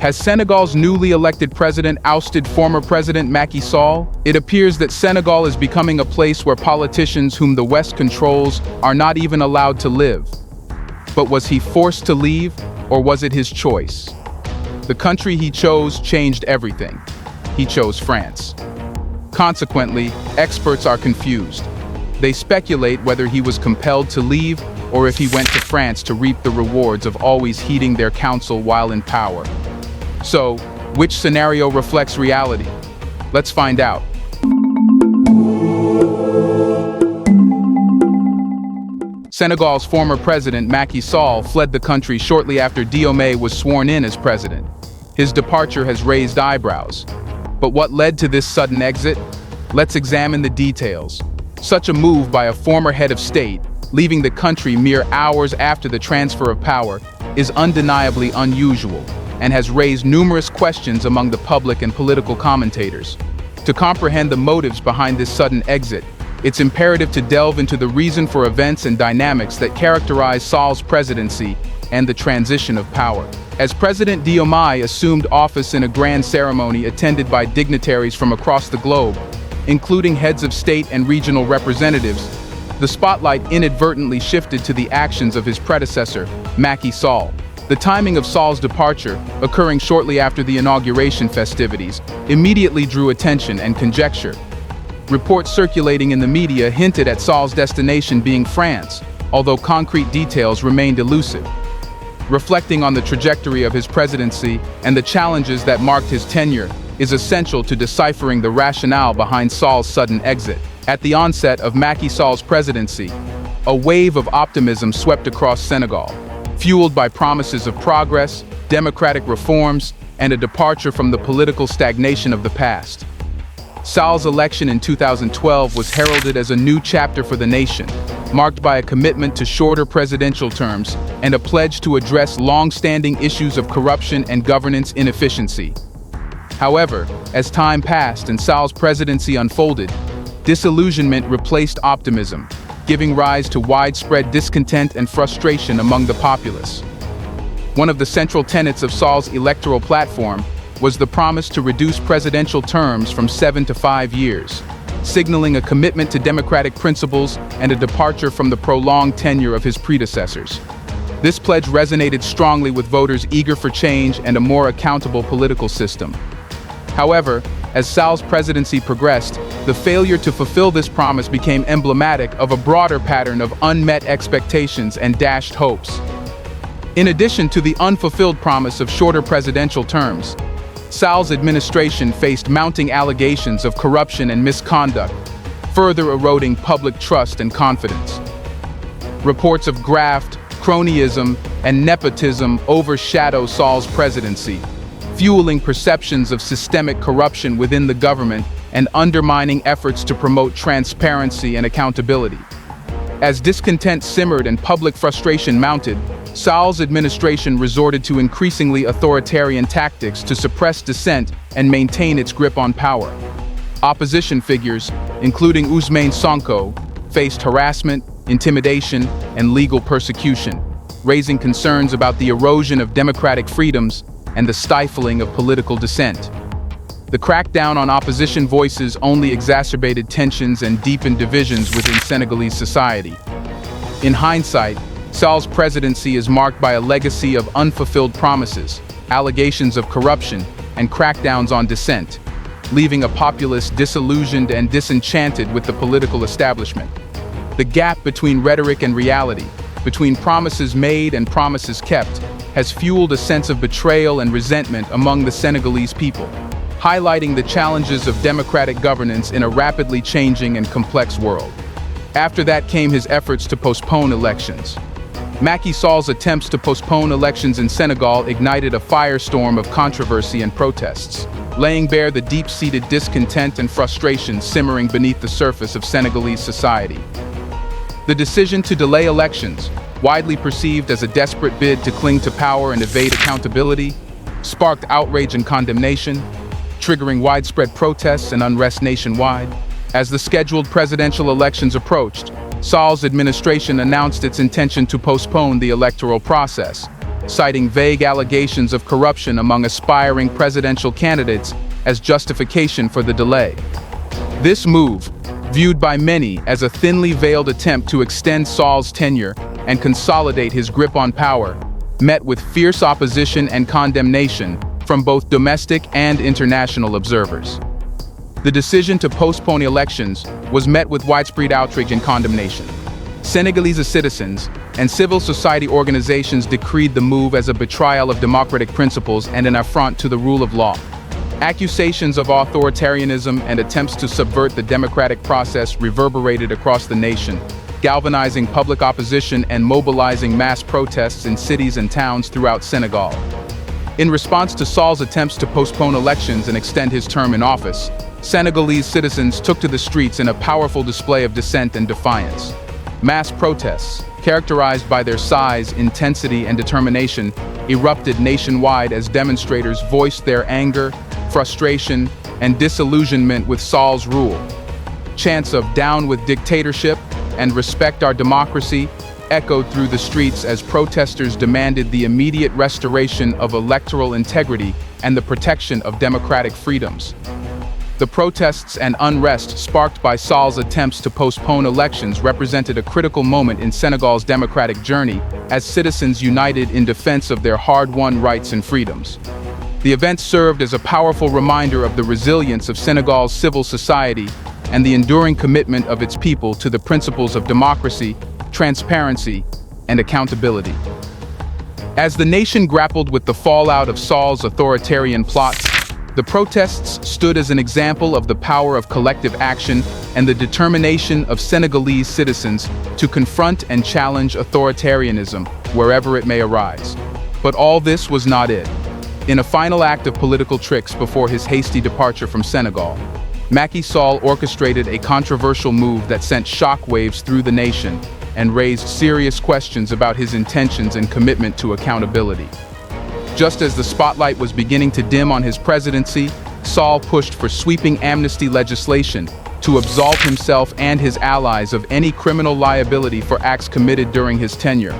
Has Senegal's newly elected president ousted former President Macki Sall? It appears that Senegal is becoming a place where politicians whom the West controls are not even allowed to live. But was he forced to leave, or was it his choice? The country he chose changed everything. He chose France. Consequently, experts are confused. They speculate whether he was compelled to leave or if he went to France to reap the rewards of always heeding their counsel while in power. So, which scenario reflects reality? Let's find out. Senegal's former president, Macki Sall, fled the country shortly after Diomaye was sworn in as president. His departure has raised eyebrows. But what led to this sudden exit? Let's examine the details. Such a move by a former head of state, leaving the country mere hours after the transfer of power, is undeniably unusual and has raised numerous questions among the public and political commentators. To comprehend the motives behind this sudden exit, it's imperative to delve into the reason for events and dynamics that characterize Sall's presidency and the transition of power. As President Diomaye assumed office in a grand ceremony attended by dignitaries from across the globe, including heads of state and regional representatives, the spotlight inadvertently shifted to the actions of his predecessor, Macki Sall. The timing of Sall's departure, occurring shortly after the inauguration festivities, immediately drew attention and conjecture. Reports circulating in the media hinted at Sall's destination being France, although concrete details remained elusive. Reflecting on the trajectory of his presidency and the challenges that marked his tenure is essential to deciphering the rationale behind Sall's sudden exit. At the onset of Macki Sall's presidency, a wave of optimism swept across Senegal, fueled by promises of progress, democratic reforms, and a departure from the political stagnation of the past. Sall's election in 2012 was heralded as a new chapter for the nation, marked by a commitment to shorter presidential terms and a pledge to address long-standing issues of corruption and governance inefficiency. However, as time passed and Sall's presidency unfolded, disillusionment replaced optimism, giving rise to widespread discontent and frustration among the populace. One of the central tenets of Sall's electoral platform was the promise to reduce presidential terms from 7 to 5 years, signaling a commitment to democratic principles and a departure from the prolonged tenure of his predecessors. This pledge resonated strongly with voters eager for change and a more accountable political system. However, as Sall's presidency progressed, the failure to fulfill this promise became emblematic of a broader pattern of unmet expectations and dashed hopes. In addition to the unfulfilled promise of shorter presidential terms, Sall's administration faced mounting allegations of corruption and misconduct, further eroding public trust and confidence. Reports of graft, cronyism, and nepotism overshadow Sall's presidency, fueling perceptions of systemic corruption within the government and undermining efforts to promote transparency and accountability. As discontent simmered and public frustration mounted, Sall's administration resorted to increasingly authoritarian tactics to suppress dissent and maintain its grip on power. Opposition figures, including Ousmane Sonko, faced harassment, intimidation, and legal persecution, raising concerns about the erosion of democratic freedoms and the stifling of political dissent. The crackdown on opposition voices only exacerbated tensions and deepened divisions within Senegalese society. In hindsight, Sall's presidency is marked by a legacy of unfulfilled promises, allegations of corruption, and crackdowns on dissent, leaving a populace disillusioned and disenchanted with the political establishment. The gap between rhetoric and reality, between promises made and promises kept, has fueled a sense of betrayal and resentment among the Senegalese people, highlighting the challenges of democratic governance in a rapidly changing and complex world. After that came his efforts to postpone elections. Macki Sall's attempts to postpone elections in Senegal ignited a firestorm of controversy and protests, laying bare the deep-seated discontent and frustration simmering beneath the surface of Senegalese society. The decision to delay elections, widely perceived as a desperate bid to cling to power and evade accountability, sparked outrage and condemnation, triggering widespread protests and unrest nationwide. As the scheduled presidential elections approached, Sall's administration announced its intention to postpone the electoral process, citing vague allegations of corruption among aspiring presidential candidates as justification for the delay. This move, viewed by many as a thinly veiled attempt to extend Sall's tenure and consolidate his grip on power, met with fierce opposition and condemnation from both domestic and international observers. The decision to postpone elections was met with widespread outrage and condemnation. Senegalese citizens and civil society organizations decreed the move as a betrayal of democratic principles and an affront to the rule of law. Accusations of authoritarianism and attempts to subvert the democratic process reverberated across the nation, galvanizing public opposition and mobilizing mass protests in cities and towns throughout Senegal. In response to Sall's attempts to postpone elections and extend his term in office, Senegalese citizens took to the streets in a powerful display of dissent and defiance. Mass protests, characterized by their size, intensity, and determination, erupted nationwide as demonstrators voiced their anger, frustration, and disillusionment with Sall's rule. Chants of "Down with dictatorship" and "Respect our democracy" echoed through the streets as protesters demanded the immediate restoration of electoral integrity and the protection of democratic freedoms. The protests and unrest sparked by Sall's attempts to postpone elections represented a critical moment in Senegal's democratic journey as citizens united in defense of their hard-won rights and freedoms. The event served as a powerful reminder of the resilience of Senegal's civil society and the enduring commitment of its people to the principles of democracy, transparency, and accountability. As the nation grappled with the fallout of Sall's authoritarian plots, the protests stood as an example of the power of collective action and the determination of Senegalese citizens to confront and challenge authoritarianism wherever it may arise. But all this was not it. In a final act of political tricks before his hasty departure from Senegal, Macki Sall orchestrated a controversial move that sent shockwaves through the nation and raised serious questions about his intentions and commitment to accountability. Just as the spotlight was beginning to dim on his presidency, Sall pushed for sweeping amnesty legislation to absolve himself and his allies of any criminal liability for acts committed during his tenure,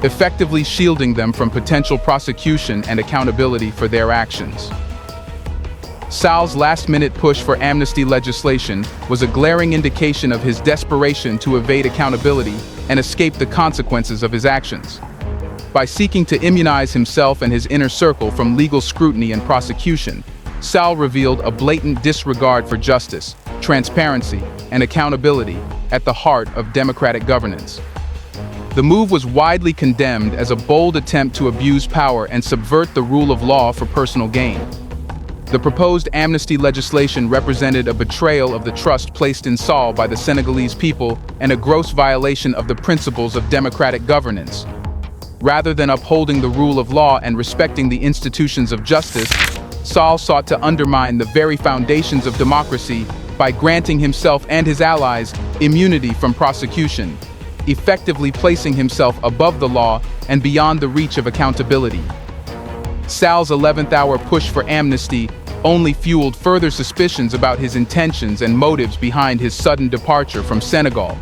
effectively shielding them from potential prosecution and accountability for their actions. Sall's last-minute push for amnesty legislation was a glaring indication of his desperation to evade accountability and escape the consequences of his actions. By seeking to immunize himself and his inner circle from legal scrutiny and prosecution, Sall revealed a blatant disregard for justice, transparency, and accountability at the heart of democratic governance. The move was widely condemned as a bold attempt to abuse power and subvert the rule of law for personal gain. The proposed amnesty legislation represented a betrayal of the trust placed in Sall by the Senegalese people and a gross violation of the principles of democratic governance. Rather than upholding the rule of law and respecting the institutions of justice, Sall sought to undermine the very foundations of democracy by granting himself and his allies immunity from prosecution, effectively placing himself above the law and beyond the reach of accountability. Sall's 11th-hour push for amnesty only fueled further suspicions about his intentions and motives behind his sudden departure from Senegal.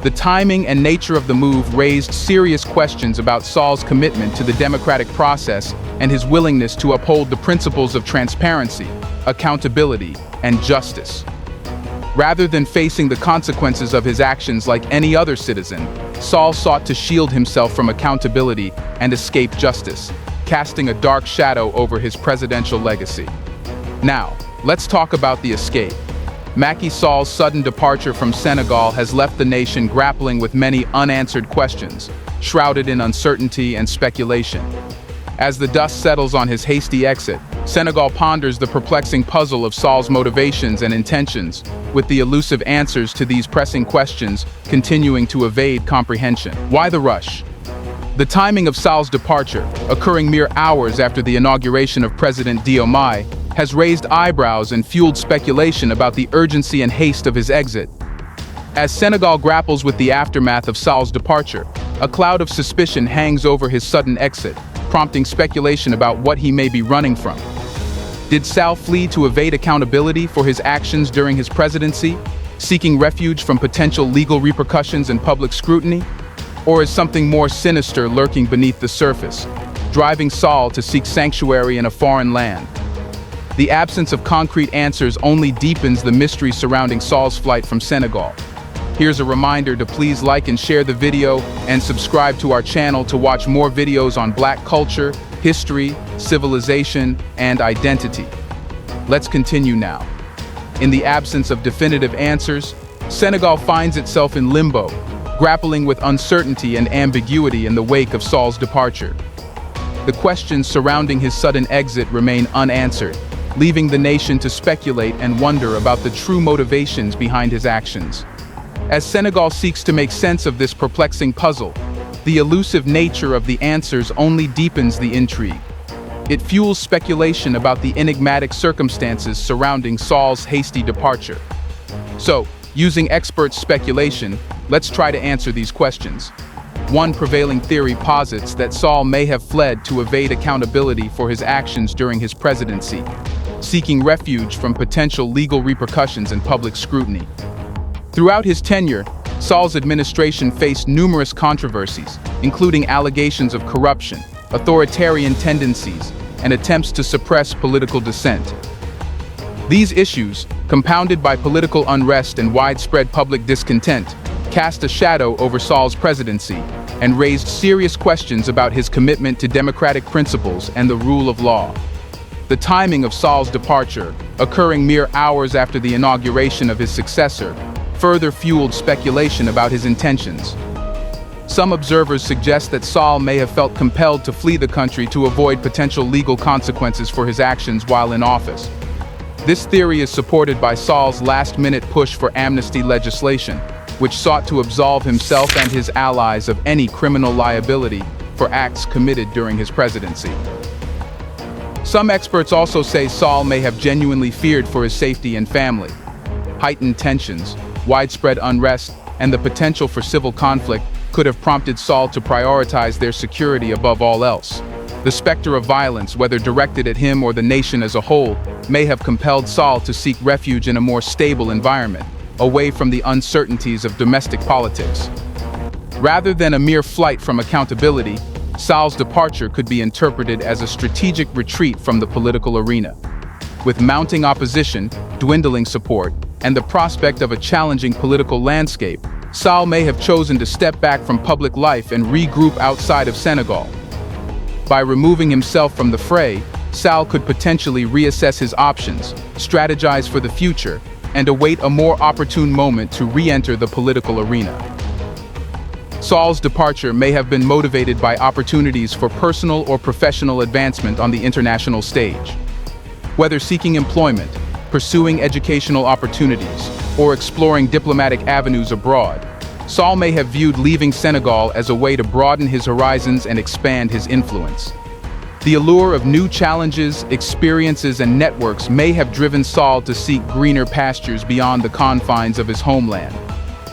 The timing and nature of the move raised serious questions about Sall's commitment to the democratic process and his willingness to uphold the principles of transparency, accountability, and justice. Rather than facing the consequences of his actions like any other citizen, Sall sought to shield himself from accountability and escape justice, casting a dark shadow over his presidential legacy. Now, let's talk about the escape. Macki Sall's sudden departure from Senegal has left the nation grappling with many unanswered questions, shrouded in uncertainty and speculation. As the dust settles on his hasty exit, Senegal ponders the perplexing puzzle of Sall's motivations and intentions, with the elusive answers to these pressing questions continuing to evade comprehension. Why the rush? The timing of Sall's departure, occurring mere hours after the inauguration of President Diomaye, has raised eyebrows and fueled speculation about the urgency and haste of his exit. As Senegal grapples with the aftermath of Sall's departure, a cloud of suspicion hangs over his sudden exit, prompting speculation about what he may be running from. Did Sall flee to evade accountability for his actions during his presidency, seeking refuge from potential legal repercussions and public scrutiny? Or is something more sinister lurking beneath the surface? driving Sall to seek sanctuary in a foreign land. The absence of concrete answers only deepens the mystery surrounding Sall's flight from Senegal. Here's a reminder to please like and share the video and subscribe to our channel to watch more videos on Black culture, history, civilization, and identity. Let's continue now. In the absence of definitive answers, Senegal finds itself in limbo, grappling with uncertainty and ambiguity in the wake of Sall's departure. The questions surrounding his sudden exit remain unanswered, leaving the nation to speculate and wonder about the true motivations behind his actions. As Senegal seeks to make sense of this perplexing puzzle, the elusive nature of the answers only deepens the intrigue. It fuels speculation about the enigmatic circumstances surrounding Sall's hasty departure. So, using expert speculation, let's try to answer these questions. One prevailing theory posits that Sall may have fled to evade accountability for his actions during his presidency, seeking refuge from potential legal repercussions and public scrutiny. Throughout his tenure, Sall's administration faced numerous controversies, including allegations of corruption, authoritarian tendencies, and attempts to suppress political dissent. These issues, compounded by political unrest and widespread public discontent, cast a shadow over Sall's presidency and raised serious questions about his commitment to democratic principles and the rule of law. The timing of Sall's departure, occurring mere hours after the inauguration of his successor, further fueled speculation about his intentions. Some observers suggest that Sall may have felt compelled to flee the country to avoid potential legal consequences for his actions while in office. This theory is supported by Sall's last-minute push for amnesty legislation, which sought to absolve himself and his allies of any criminal liability for acts committed during his presidency. Some experts also say Sall may have genuinely feared for his safety and family. Heightened tensions, widespread unrest, and the potential for civil conflict could have prompted Sall to prioritize their security above all else. The specter of violence, whether directed at him or the nation as a whole, may have compelled Sall to seek refuge in a more stable environment, away from the uncertainties of domestic politics. Rather than a mere flight from accountability, Sall's departure could be interpreted as a strategic retreat from the political arena. With mounting opposition, dwindling support, and the prospect of a challenging political landscape, Sall may have chosen to step back from public life and regroup outside of Senegal. By removing himself from the fray, Sall could potentially reassess his options, strategize for the future, and await a more opportune moment to re-enter the political arena. Sall's departure may have been motivated by opportunities for personal or professional advancement on the international stage. Whether seeking employment, pursuing educational opportunities, or exploring diplomatic avenues abroad, Sall may have viewed leaving Senegal as a way to broaden his horizons and expand his influence. The allure of new challenges, experiences, and networks may have driven Sall to seek greener pastures beyond the confines of his homeland.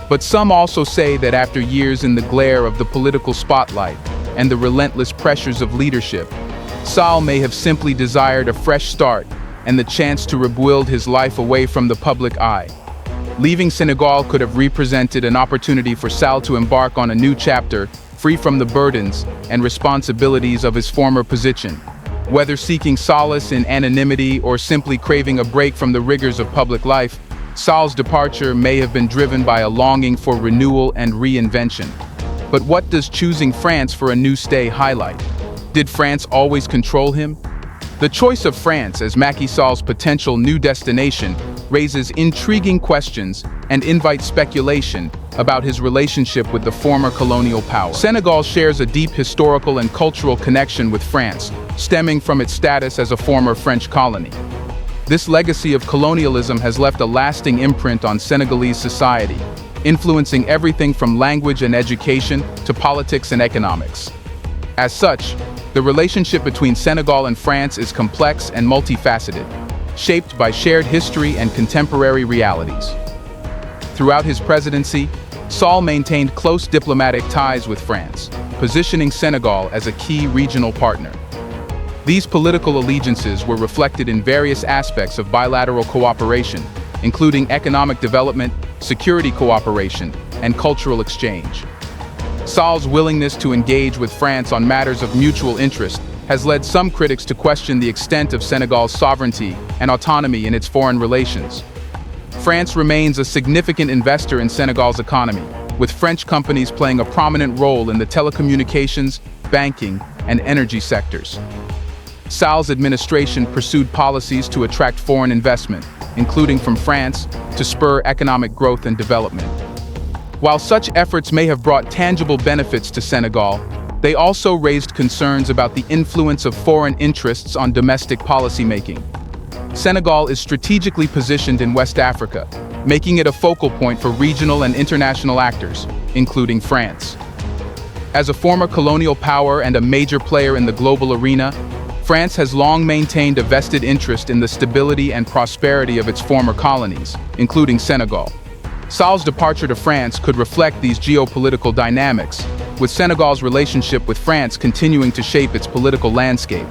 But some also say that after years in the glare of the political spotlight and the relentless pressures of leadership, Sall may have simply desired a fresh start and the chance to rebuild his life away from the public eye. Leaving Senegal could have represented an opportunity for Sall to embark on a new chapter, free from the burdens and responsibilities of his former position. Whether seeking solace in anonymity or simply craving a break from the rigors of public life, Sall's departure may have been driven by a longing for renewal and reinvention. But what does choosing France for a new stay highlight? Did France always control him? The choice of France as Macki Sall's potential new destination raises intriguing questions and invites speculation about his relationship with the former colonial power. Senegal shares a deep historical and cultural connection with France, stemming from its status as a former French colony. This legacy of colonialism has left a lasting imprint on Senegalese society, influencing everything from language and education to politics and economics. As such, the relationship between Senegal and France is complex and multifaceted, shaped by shared history and contemporary realities. Throughout his presidency, Sall maintained close diplomatic ties with France, positioning Senegal as a key regional partner. These political allegiances were reflected in various aspects of bilateral cooperation, including economic development, security cooperation, and cultural exchange. Sall's willingness to engage with France on matters of mutual interest has led some critics to question the extent of Senegal's sovereignty and autonomy in its foreign relations. France remains a significant investor in Senegal's economy, with French companies playing a prominent role in the telecommunications, banking, and energy sectors. Sall's administration pursued policies to attract foreign investment, including from France, to spur economic growth and development. While such efforts may have brought tangible benefits to Senegal, they also raised concerns about the influence of foreign interests on domestic policymaking. Senegal is strategically positioned in West Africa, making it a focal point for regional and international actors, including France. As a former colonial power and a major player in the global arena, France has long maintained a vested interest in the stability and prosperity of its former colonies, including Senegal. Sall's departure to France could reflect these geopolitical dynamics, with Senegal's relationship with France continuing to shape its political landscape.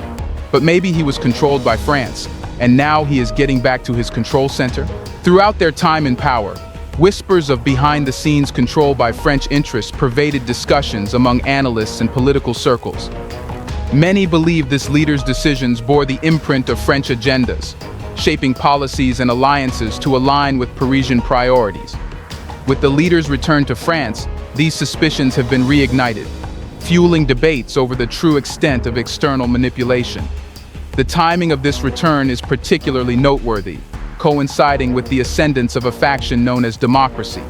But maybe he was controlled by France, and now he is getting back to his control center? Throughout their time in power, whispers of behind-the-scenes control by French interests pervaded discussions among analysts and political circles. Many believe this leader's decisions bore the imprint of French agendas, shaping policies and alliances to align with Parisian priorities. With the leader's return to France, these suspicions have been reignited, fueling debates over the true extent of external manipulation. The timing of this return is particularly noteworthy, coinciding with the ascendance of a faction known as democracy.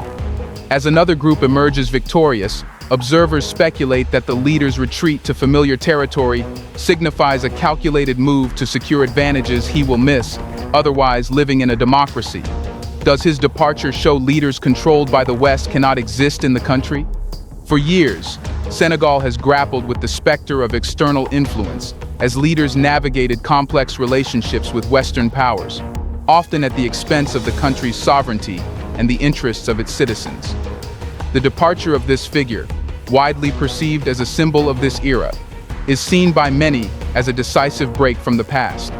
As another group emerges victorious, observers speculate that the leader's retreat to familiar territory signifies a calculated move to secure advantages he will miss, otherwise living in a democracy. Does his departure show leaders controlled by the West cannot exist in the country? For years, Senegal has grappled with the specter of external influence as leaders navigated complex relationships with Western powers, often at the expense of the country's sovereignty and the interests of its citizens. The departure of this figure, widely perceived as a symbol of this era, is seen by many as a decisive break from the past.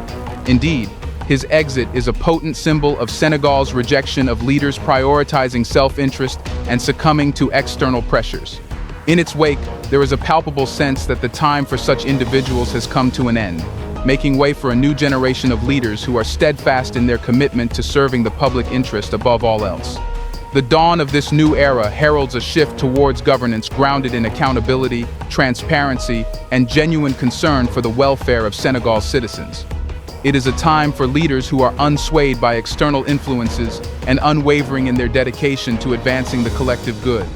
Indeed, his exit is a potent symbol of Senegal's rejection of leaders prioritizing self-interest and succumbing to external pressures. In its wake, there is a palpable sense that the time for such individuals has come to an end, making way for a new generation of leaders who are steadfast in their commitment to serving the public interest above all else. The dawn of this new era heralds a shift towards governance grounded in accountability, transparency, and genuine concern for the welfare of Senegal's citizens. It is a time for leaders who are unswayed by external influences and unwavering in their dedication to advancing the collective good.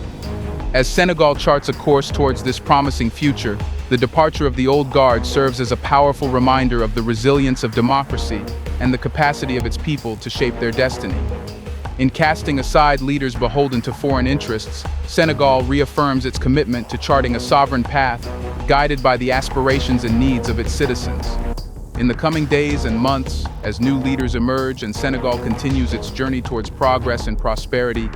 As Senegal charts a course towards this promising future, the departure of the old guard serves as a powerful reminder of the resilience of democracy and the capacity of its people to shape their destiny. In casting aside leaders beholden to foreign interests, Senegal reaffirms its commitment to charting a sovereign path, guided by the aspirations and needs of its citizens. In the coming days and months, as new leaders emerge and Senegal continues its journey towards progress and prosperity,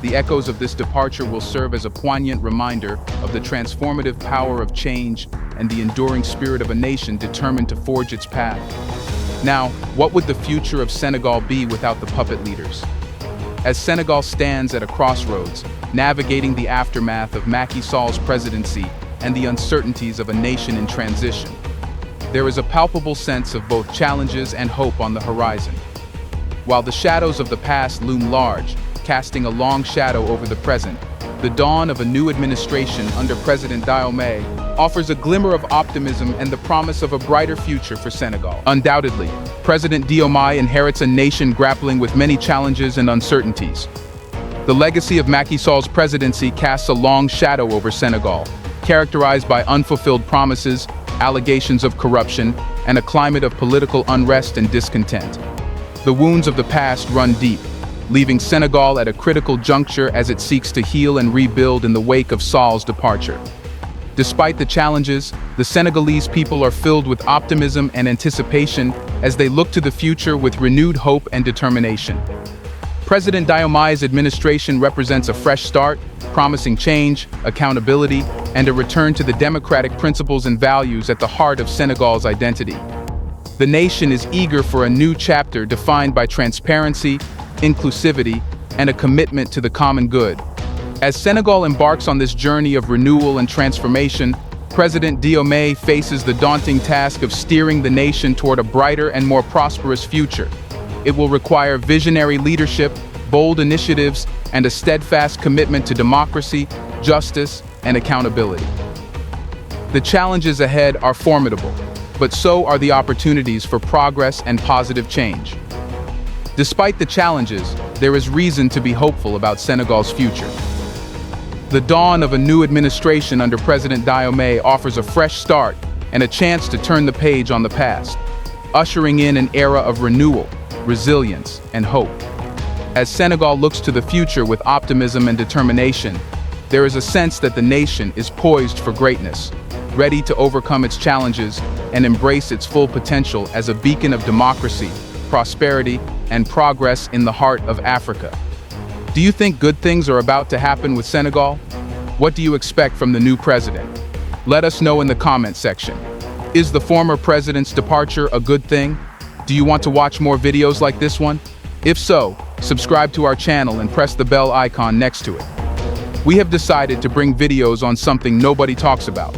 the echoes of this departure will serve as a poignant reminder of the transformative power of change and the enduring spirit of a nation determined to forge its path. Now, what would the future of Senegal be without the puppet leaders? As Senegal stands at a crossroads, navigating the aftermath of Macki Sall's presidency and the uncertainties of a nation in transition, there is a palpable sense of both challenges and hope on the horizon. While the shadows of the past loom large, casting a long shadow over the present, the dawn of a new administration under President Diomaye offers a glimmer of optimism and the promise of a brighter future for Senegal. Undoubtedly, President Diomaye inherits a nation grappling with many challenges and uncertainties. The legacy of Macki Sall's presidency casts a long shadow over Senegal, characterized by unfulfilled promises, allegations of corruption, and a climate of political unrest and discontent. The wounds of the past run deep, leaving Senegal at a critical juncture as it seeks to heal and rebuild in the wake of Sall's departure. Despite the challenges, the Senegalese people are filled with optimism and anticipation as they look to the future with renewed hope and determination. President Diomaye's administration represents a fresh start, promising change, accountability, and a return to the democratic principles and values at the heart of Senegal's identity. The nation is eager for a new chapter defined by transparency, inclusivity, and a commitment to the common good. As Senegal embarks on this journey of renewal and transformation, President Diomaye faces the daunting task of steering the nation toward a brighter and more prosperous future. It will require visionary leadership, bold initiatives, and a steadfast commitment to democracy, justice, and accountability. The challenges ahead are formidable, but so are the opportunities for progress and positive change. Despite the challenges, there is reason to be hopeful about Senegal's future. The dawn of a new administration under President Diomaye offers a fresh start and a chance to turn the page on the past, ushering in an era of renewal, resilience, and hope. As Senegal looks to the future with optimism and determination, there is a sense that the nation is poised for greatness, ready to overcome its challenges and embrace its full potential as a beacon of democracy, prosperity, and progress in the heart of Africa. Do you think good things are about to happen with Senegal? What do you expect from the new president? Let us know in the comment section. Is the former president's departure a good thing? Do you want to watch more videos like this one? If so, subscribe to our channel and press the bell icon next to it. We have decided to bring videos on something nobody talks about: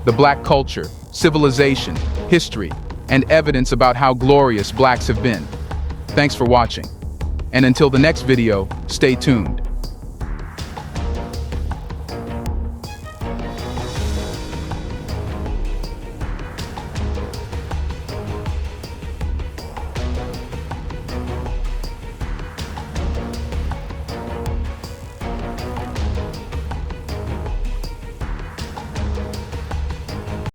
the Black culture, civilization, history, and evidence about how glorious Blacks have been. Thanks for watching. And until the next video, stay tuned.